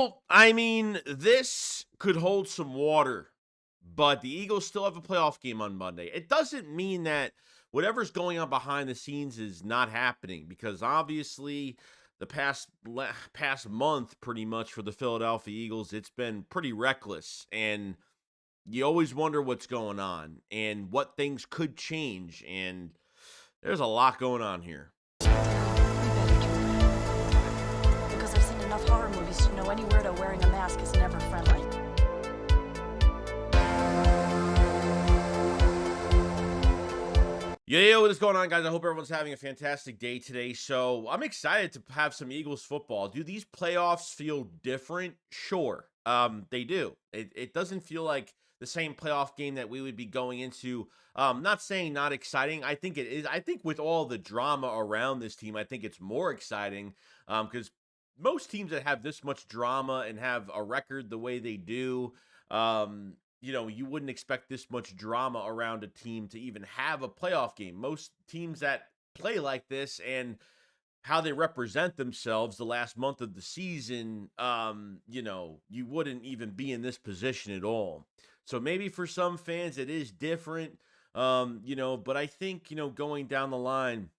Well, I mean, this could hold some water, but the Eagles still have a playoff game on Monday. It doesn't mean that whatever's going on behind the scenes is not happening because obviously the past month pretty much for the Philadelphia Eagles, it's been pretty reckless and you always wonder what's going on and what things could change and there's a lot going on here. You better drink. Because I've seen enough horror movies to know any weirdo wearing a mask is never friendly. Yo, what is going on, guys? I hope everyone's having a fantastic day today. So I'm excited to have some Eagles football. Do these playoffs feel different? Sure, they do. It doesn't feel like the same playoff game that we would be going into. Not saying not exciting. I think it is. I think with all the drama around this team, I think it's more exciting. Because most teams that have this much drama and have a record the way they do, you wouldn't expect this much drama around a team to even have a playoff game. Most teams that play like this and how they represent themselves the last month of the season, you wouldn't even be in this position at all. So maybe for some fans it is different, but I think, going down the line,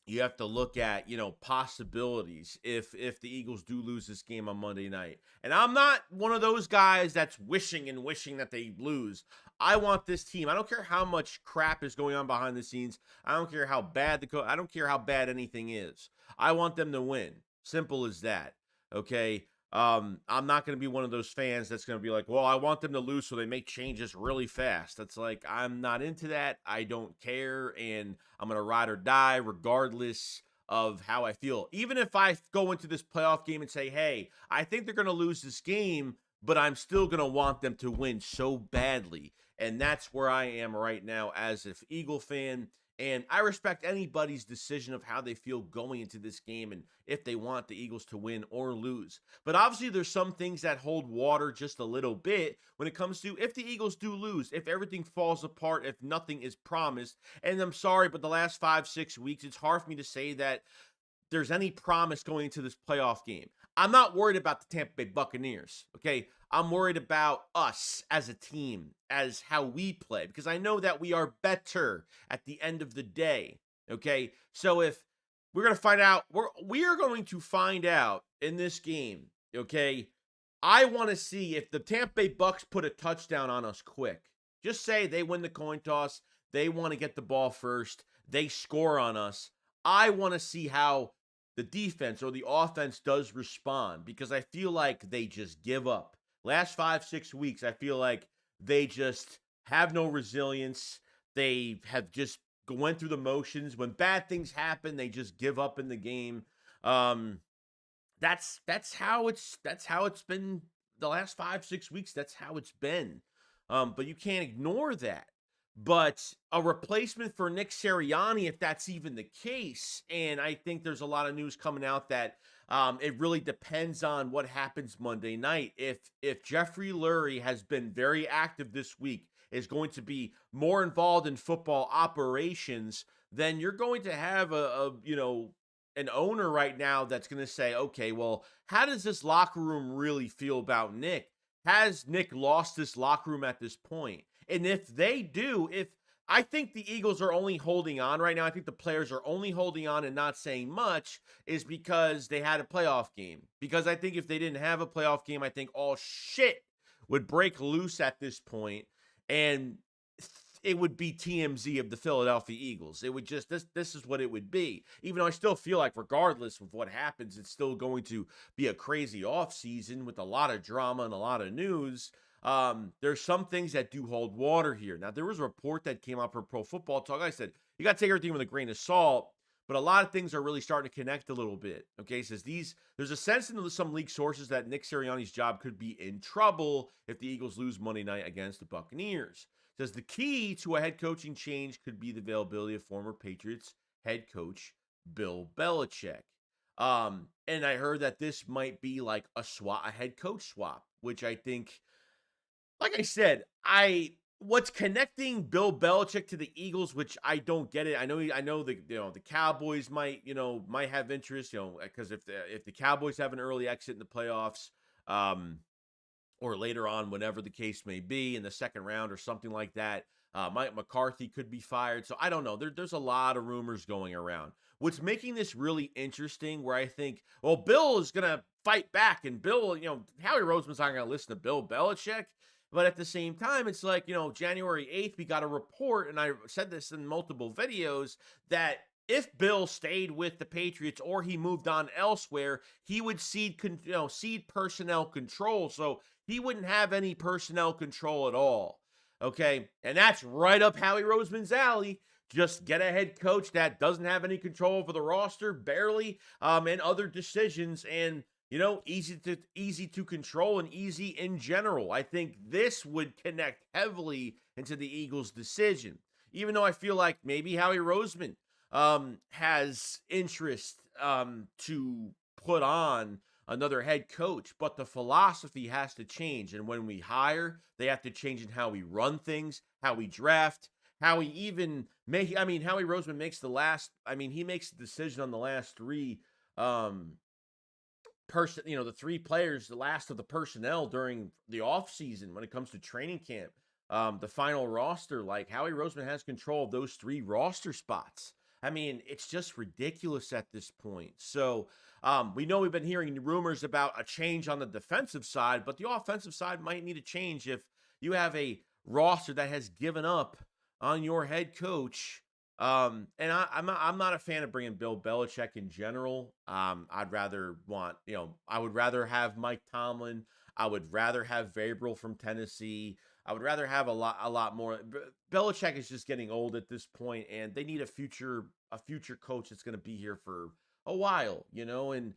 you have to look at possibilities if the Eagles do lose this game on Monday night. And I'm not one of those guys that's wishing and wishing that they lose. I want this team. I don't care how much crap is going on behind the scenes. I don't care how bad I don't care how bad anything is. I want them to win. Simple as that. Okay? I'm not going to be one of those fans that's going to be like, well, I want them to lose so they make changes really fast. That's like, I'm not into that. I don't care. And I'm going to ride or die regardless of how I feel. Even if I go into this playoff game and say, hey, I think they're going to lose this game, but I'm still going to want them to win so badly. And that's where I am right now as an Eagle fan. And I respect anybody's decision of how they feel going into this game and if they want the Eagles to win or lose. But obviously, there's some things that hold water just a little bit when it comes to if the Eagles do lose, if everything falls apart, if nothing is promised. And I'm sorry, but the last 5, 6 weeks, it's hard for me to say that there's any promise going into this playoff game. I'm not worried about the Tampa Bay Buccaneers, okay? I'm worried about us as a team, as how we play, because I know that we are better at the end of the day, okay? So if we're going to find out, we are going to find out in this game, okay? I want to see if the Tampa Bay Bucks put a touchdown on us quick. Just say they win the coin toss, they want to get the ball first, they score on us. I want to see how the defense or the offense does respond because I feel like they just give up. Last 5, 6 weeks, I feel like they just have no resilience. They have just went through the motions. When bad things happen, they just give up in the game. Um, that's how it's been the last 5, 6 weeks. That's how it's been. But you can't ignore that. But a replacement for Nick Sirianni, if that's even the case, and I think there's a lot of news coming out that it really depends on what happens Monday night. If Jeffrey Lurie has been very active this week, is going to be more involved in football operations, then you're going to have an owner right now that's going to say, okay, well, how does this locker room really feel about Nick? Has Nick lost this locker room at this point? And if they do, if I think the Eagles are only holding on right now, I think the players are only holding on and not saying much is because they had a playoff game. Because I think if they didn't have a playoff game, I think all shit would break loose at this point, and it would be TMZ of the Philadelphia Eagles. It would just this is what it would be. Even though I still feel like regardless of what happens, it's still going to be a crazy offseason with a lot of drama and a lot of news. There's some things that do hold water here. Now, there was a report that came out from Pro Football Talk. I said, you got to take everything with a grain of salt, but a lot of things are really starting to connect a little bit. Okay, it says there's a sense in some league sources that Nick Sirianni's job could be in trouble if the Eagles lose Monday night against the Buccaneers. It says the key to a head coaching change could be the availability of former Patriots head coach Bill Belichick. And I heard that this might be like a head coach swap, which I think, like I said, what's connecting Bill Belichick to the Eagles, which I don't get it. I know the Cowboys might have interest, because if the Cowboys have an early exit in the playoffs, or later on, whenever the case may be, in the second round or something like that. Mike McCarthy could be fired. So I don't know. There's a lot of rumors going around. What's making this really interesting, where I think, well, Bill is going to fight back, and Bill, Howie Roseman's not going to listen to Bill Belichick. But at the same time, it's like, January 8th, we got a report, and I said this in multiple videos, that if Bill stayed with the Patriots or he moved on elsewhere, he would cede personnel control. So he wouldn't have any personnel control at all. Okay. And that's right up Howie Roseman's alley. Just get a head coach that doesn't have any control over the roster, barely, and other decisions, and easy to control and easy in general. I think this would connect heavily into the Eagles' decision, even though I feel like maybe Howie Roseman has interest to put on another head coach, but the philosophy has to change. And when we hire, they have to change in how we run things, how we draft, how we even make. I mean, Howie Roseman makes he makes the decision on the last three the three players, the last of the personnel during the offseason when it comes to training camp. The final roster, like Howie Roseman has control of those three roster spots. I mean, it's just ridiculous at this point. So we know we've been hearing rumors about a change on the defensive side, but the offensive side might need a change if you have a roster that has given up on your head coach. And I'm not a fan of bringing Bill Belichick in general. I would rather have Mike Tomlin. I would rather have Vrabel from Tennessee. I would rather have a lot more. Belichick is just getting old at this point, and they need a future coach that's going to be here for a while, and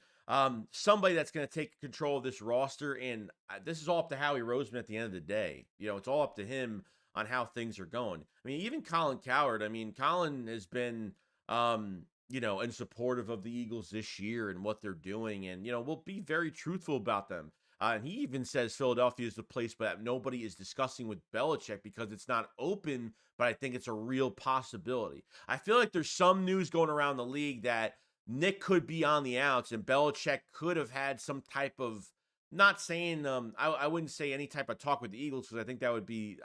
somebody that's going to take control of this roster. And this is all up to Howie Roseman at the end of the day. It's all up to him on how things are going. I mean, even Colin Cowherd. I mean, Colin has been, in supportive of the Eagles this year and what they're doing, and we'll be very truthful about them. And he even says Philadelphia is the place, but nobody is discussing with Belichick because it's not open, but I think it's a real possibility. I feel like there's some news going around the league that Nick could be on the outs and Belichick could have had some type of, not saying, I wouldn't say any type of talk with the Eagles, because I think that would be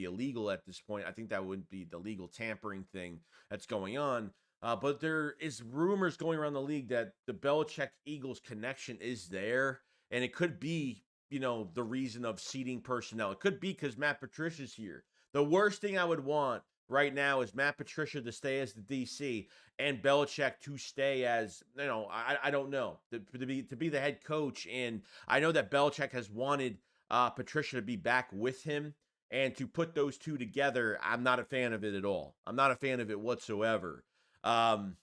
illegal at this point. I think that would be the legal tampering thing that's going on. But there is rumors going around the league that the Belichick Eagles connection is there. And it could be, the reason of seeding personnel. It could be because Matt Patricia's here. The worst thing I would want right now is Matt Patricia to stay as the DC and Belichick to stay as, I don't know, to be the head coach. And I know that Belichick has wanted Patricia to be back with him. And to put those two together, I'm not a fan of it at all. I'm not a fan of it whatsoever. So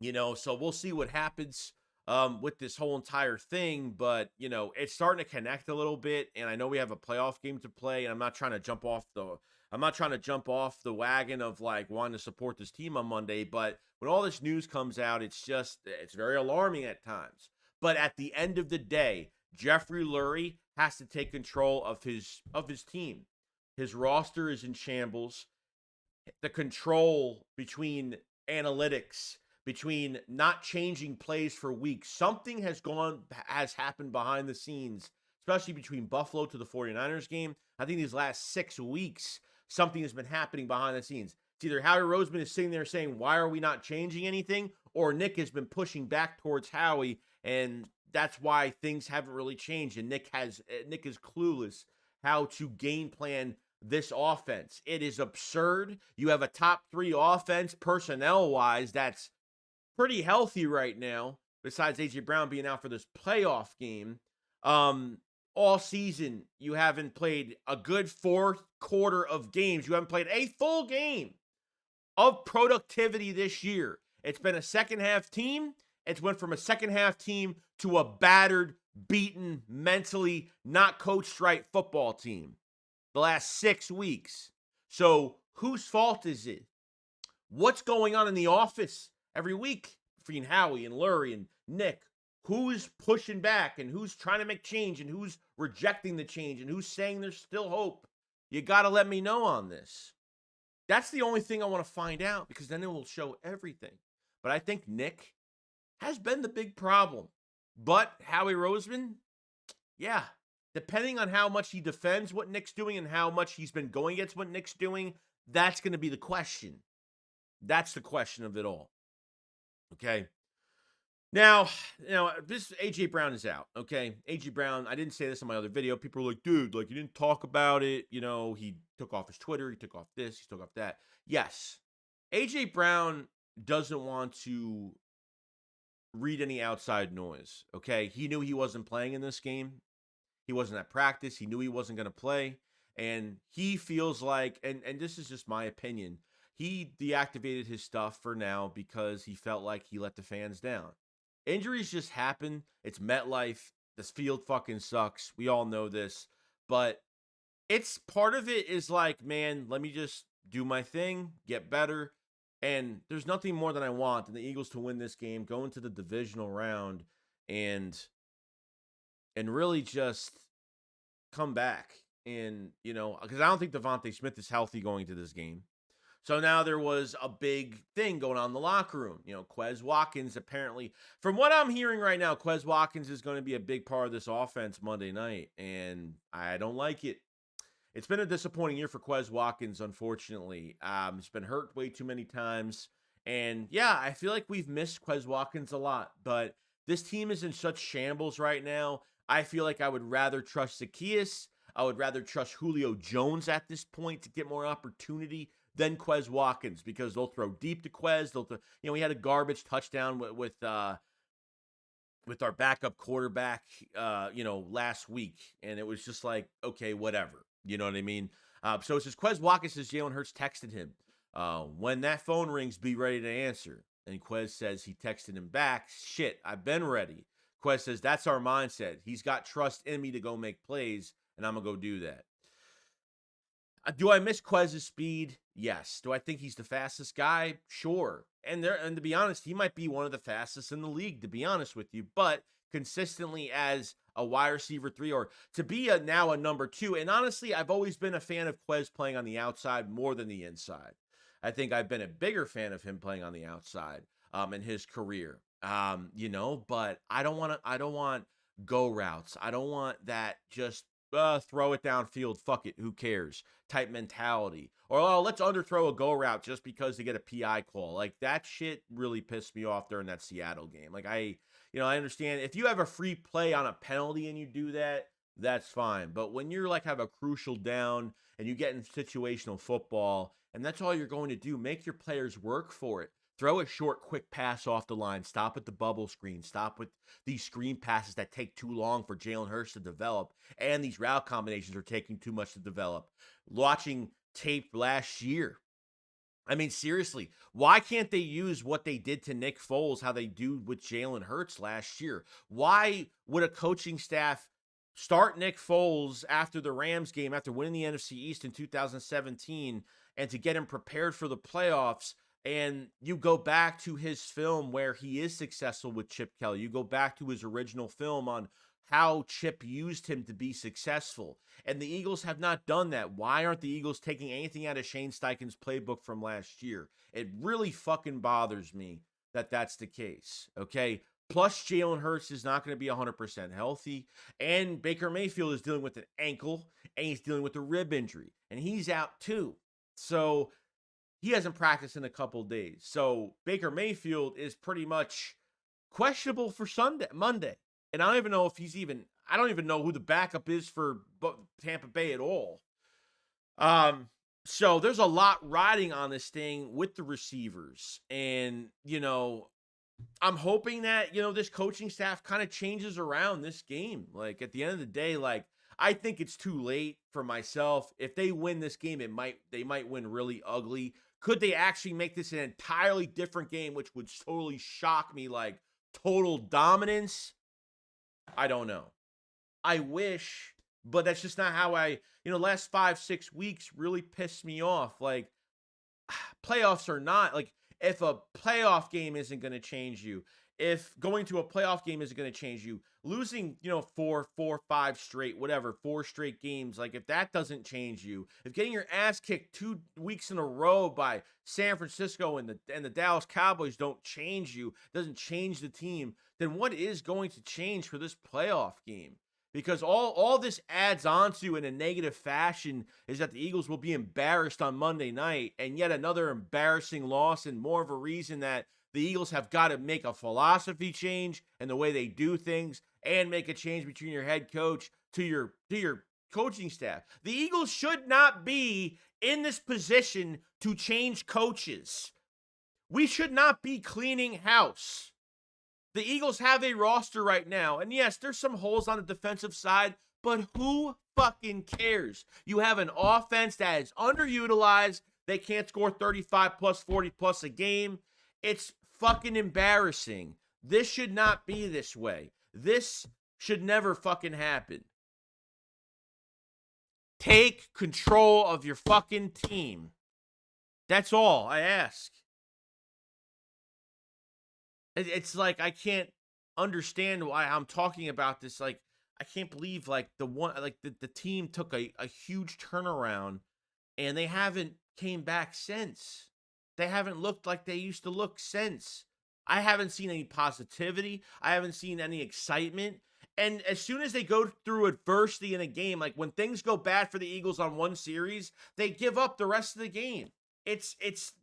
we'll see what happens with this whole entire thing, but it's starting to connect a little bit, and I know we have a playoff game to play, and I'm not trying to jump off the wagon of like wanting to support this team on Monday, but when all this news comes out, it's very alarming at times. But at the end of the day, Jeffrey Lurie has to take control of his team. His roster is in shambles. The control between analytics, between not changing plays for weeks. Something has happened behind the scenes, especially between Buffalo to the 49ers game. I think these last 6 weeks, something has been happening behind the scenes. It's either Howie Roseman is sitting there saying, why are we not changing anything? Or Nick has been pushing back towards Howie, and that's why things haven't really changed. And Nick is clueless how to game plan this offense. It is absurd. You have a top 3 offense personnel-wise that's pretty healthy right now, besides A.J. Brown being out for this playoff game. All season, you haven't played a good 4th quarter of games. You haven't played a full game of productivity this year. It's been a second-half team. It's went from a second-half team to a battered, beaten, mentally not coached right football team the last 6 weeks. So whose fault is it? What's going on in the office every week between Howie and Lurie and Nick? Who's pushing back and who's trying to make change and who's rejecting the change and who's saying there's still hope? You got to let me know on this. That's the only thing I want to find out, because then it will show everything. But I think Nick has been the big problem. But Howie Roseman, Yeah. Depending on how much he defends what Nick's doing and how much he's been going against what Nick's doing, that's going to be the question. That's the question of it all. Okay. Now, this AJ Brown is out. Okay. AJ Brown, I didn't say this in my other video. People are like, dude, like, you didn't talk about it. He took off his Twitter, he took off this, he took off that. Yes. AJ Brown doesn't want to read any outside noise. Okay. He knew he wasn't playing in this game. He wasn't at practice. He knew he wasn't going to play. And he feels like, and this is just my opinion, he deactivated his stuff for now because he felt like he let the fans down. Injuries just happen. It's MetLife. This field fucking sucks. We all know this. But it's part of it is like, man, let me just do my thing, get better. And there's nothing more than I want than the Eagles to win this game, go into the divisional round, and really just come back. And, because I don't think Devontae Smith is healthy going to this game. So now there was a big thing going on in the locker room. Quez Watkins apparently, from what I'm hearing right now, Quez Watkins is going to be a big part of this offense Monday night. And I don't like it. It's been a disappointing year for Quez Watkins, unfortunately. He's been hurt way too many times. And yeah, I feel like we've missed Quez Watkins a lot. But this team is in such shambles right now. I feel like I would rather trust Zacchaeus. I would rather trust Julio Jones at this point to get more opportunity than Quez Watkins, because they'll throw deep to Quez. We had a garbage touchdown with our backup quarterback, last week, and it was just like, okay, whatever. You know what I mean? So it says Quez Watkins says Jalen Hurts texted him, when that phone rings, be ready to answer. And Quez says he texted him back, shit, I've been ready. Quez says that's our mindset. He's got trust in me to go make plays, and I'm gonna go do that. Do I miss Quez's speed? Yes. Do I think he's the fastest guy? Sure. And to be honest, he might be one of the fastest in the league, to be honest with you. But consistently as a wide receiver 3, or to be now a number 2. And honestly, I've always been a fan of Quez playing on the outside more than the inside. I think I've been a bigger fan of him playing on the outside in his career. But I don't want go routes. I don't want that just throw it downfield, fuck it, who cares type mentality. Or, let's underthrow a go route just because they get a PI call. Like, that shit really pissed me off during that Seattle game. Like, I understand if you have a free play on a penalty and you do that, that's fine. But when you're like have a crucial down and you get in situational football and that's all you're going to do, make your players work for it. Throw a short, quick pass off the line. Stop at the bubble screen. Stop with these screen passes that take too long for Jalen Hurts to develop. And these route combinations are taking too much to develop. Watching tape last year. I mean, seriously, why can't they use what they did to Nick Foles, how they do with Jalen Hurts last year? Why would a coaching staff start Nick Foles after the Rams game, after winning the NFC East in 2017, and to get him prepared for the playoffs? And you go back to his film where he is successful with Chip Kelly. You go back to his original film on how Chip used him to be successful. And the Eagles have not done that. Why aren't the Eagles taking anything out of Shane Steichen's playbook from last year? It really fucking bothers me that that's the case, okay? Plus, Jalen Hurts is not going to be 100% healthy. And Baker Mayfield is dealing with an ankle, and he's dealing with a rib injury. And he's out too. So he hasn't practiced in a couple days. So Baker Mayfield is pretty much questionable for Monday. And I don't even know if I don't even know who the backup is for Tampa Bay at all. So there's a lot riding on this thing with the receivers. And, I'm hoping that, this coaching staff kind of changes around this game. Like, at the end of the day, like, I think it's too late for myself. If they win this game, they might win really ugly. Could they actually make this an entirely different game, which would totally shock me, like total dominance? I don't know. I wish, but that's just not how last 5-6 weeks really pissed me off. Like, playoffs are not, like, if a playoff game isn't going to change you, if going to a playoff game isn't going to change you, losing, 4 straight games, like, if that doesn't change you, if getting your ass kicked 2 weeks in a row by San Francisco and the Dallas Cowboys don't change you, doesn't change the team, then what is going to change for this playoff game? because all this adds on to in a negative fashion is that the Eagles will be embarrassed on Monday night, and yet another embarrassing loss, and more of a reason that the Eagles have got to make a philosophy change in the way they do things and make a change between your head coach to your coaching staff. The Eagles should not be in this position to change coaches. We should not be cleaning house. The Eagles have a roster right now, and yes, there's some holes on the defensive side, but who fucking cares? You have an offense that is underutilized. They can't score 35 plus, 40 plus a game. It's fucking embarrassing. This should not be this way. This should never fucking happen. Take control of your fucking team. That's all I ask. It's like I can't understand why I'm talking about this. Like, I can't believe like the team took a huge turnaround and they haven't came back since. They haven't looked like they used to look since. I haven't seen any positivity. I haven't seen any excitement. And as soon as they go through adversity in a game, like when things go bad for the Eagles on one series, they give up the rest of the game. It's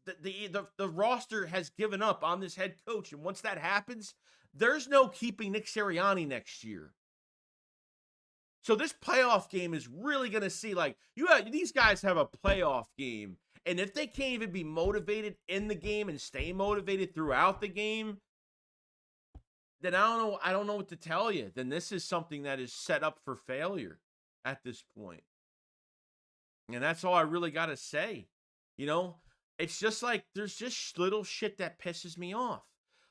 the roster has given up on this head coach, and once that happens, there's no keeping Nick Sirianni next year. So this playoff game is really going to see, like, these guys have a playoff game, and if they can't even be motivated in the game and stay motivated throughout the game, then I don't know what to tell you. Then this is something that is set up for failure at this point. And that's all I really got to say. You know, it's just like there's just little shit that pisses me off.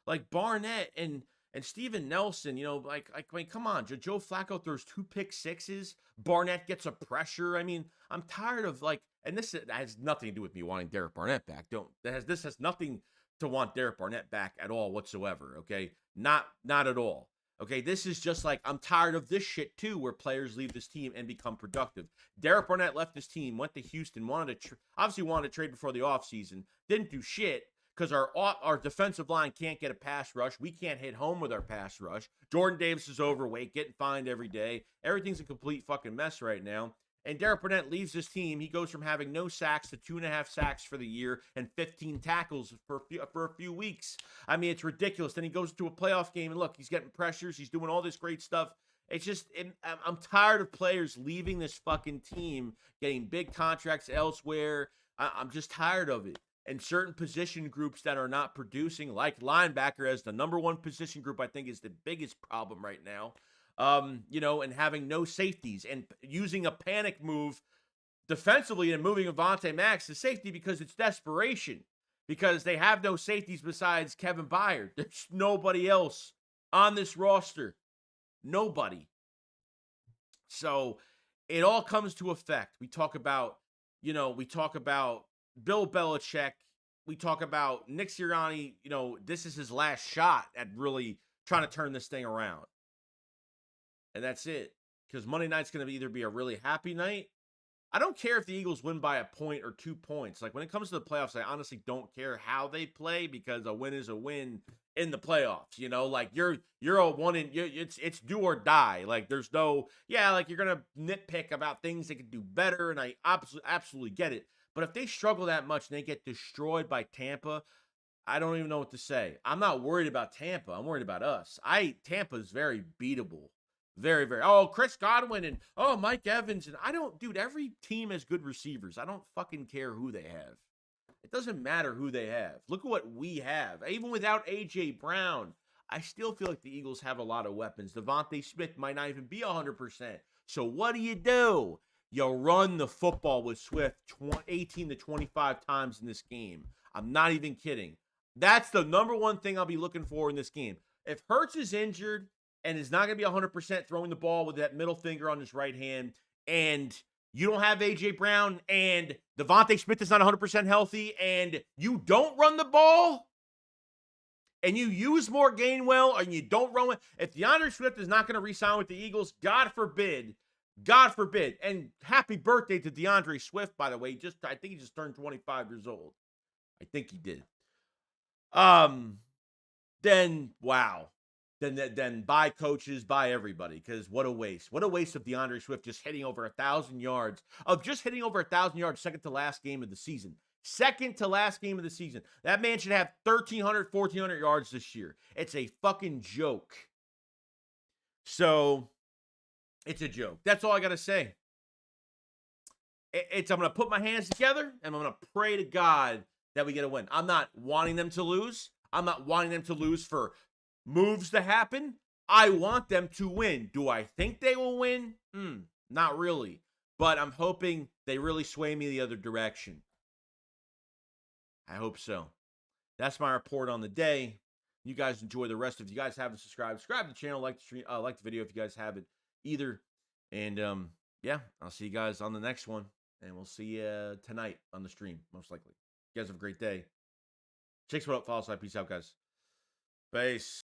Like Barnett and Steven Nelson, you know, like I mean, come on. Joe Flacco throws 2 pick sixes. Barnett gets a pressure. I mean, I'm tired of like, and this has nothing to do with me wanting Derek Barnett back. This has nothing to want Derek Barnett back at all whatsoever, okay? Not at all. Okay, this is just like, I'm tired of this shit too, where players leave this team and become productive. Derek Barnett left this team, went to Houston, obviously wanted to trade before the offseason, didn't do shit because our defensive line can't get a pass rush. We can't hit home with our pass rush. Jordan Davis is overweight, getting fined every day. Everything's a complete fucking mess right now. And Derek Barnett leaves this team. He goes from having no sacks to 2.5 sacks for the year and 15 tackles for a few weeks. I mean, it's ridiculous. Then he goes to a playoff game, and look, he's getting pressures. He's doing all this great stuff. It's just, I'm tired of players leaving this fucking team, getting big contracts elsewhere. I'm just tired of it. And certain position groups that are not producing, like linebacker as the number one position group, I think is the biggest problem right now. You know, and having no safeties and using a panic move defensively and moving Avonte Max to safety because it's desperation, because they have no safeties besides Kevin Byard. There's nobody else on this roster. Nobody. So it all comes to effect. We talk about Bill Belichick. We talk about Nick Sirianni. You know, this is his last shot at really trying to turn this thing around. And that's it. Because Monday night's going to either be a really happy night. I don't care if the Eagles win by a point or 2 points. Like, when it comes to the playoffs, I honestly don't care how they play, because a win is a win in the playoffs. You know, like you're a one in, it's do or die. Like, there's no, like you're going to nitpick about things they could do better. And I absolutely get it. But if they struggle that much and they get destroyed by Tampa, I don't even know what to say. I'm not worried about Tampa. I'm worried about us. Tampa is very beatable. Very, very. Oh, Chris Godwin and Mike Evans. And dude, every team has good receivers. I don't fucking care who they have. It doesn't matter who they have. Look at what we have. Even without A.J. Brown, I still feel like the Eagles have a lot of weapons. Devontae Smith might not even be 100%. So what do? You run the football with Swift 18 to 25 times in this game. I'm not even kidding. That's the number one thing I'll be looking for in this game. If Hurts is injured and is not going to be 100% throwing the ball with that middle finger on his right hand, and you don't have A.J. Brown, and Devontae Smith is not 100% healthy, and you don't run the ball, and you use more Gainwell, and you don't run with, if DeAndre Swift is not going to re-sign with the Eagles, God forbid, and happy birthday to DeAndre Swift, by the way. I think he just turned 25 years old. I think he did. Then, wow. then buy coaches, buy everybody. Because what a waste. What a waste of DeAndre Swift just hitting over 1,000 yards. Second to last game of the season. Second to last game of the season. That man should have 1,300, 1,400 yards this year. It's a fucking joke. So, it's a joke. That's all I got to say. I'm going to put my hands together, and I'm going to pray to God that we get a win. I'm not wanting them to lose. I'm not wanting them to lose for moves to happen. I want them to win. Do I think they will win? Not really. But I'm hoping they really sway me the other direction. I hope so. That's my report on the day. You guys enjoy the rest. If you guys haven't subscribed to the channel, like the stream, like the video if you guys haven't either. And yeah, I'll see you guys on the next one. And we'll see you tonight on the stream, most likely. You guys have a great day. Chicks, what up? Follow us. Peace out, guys. Peace.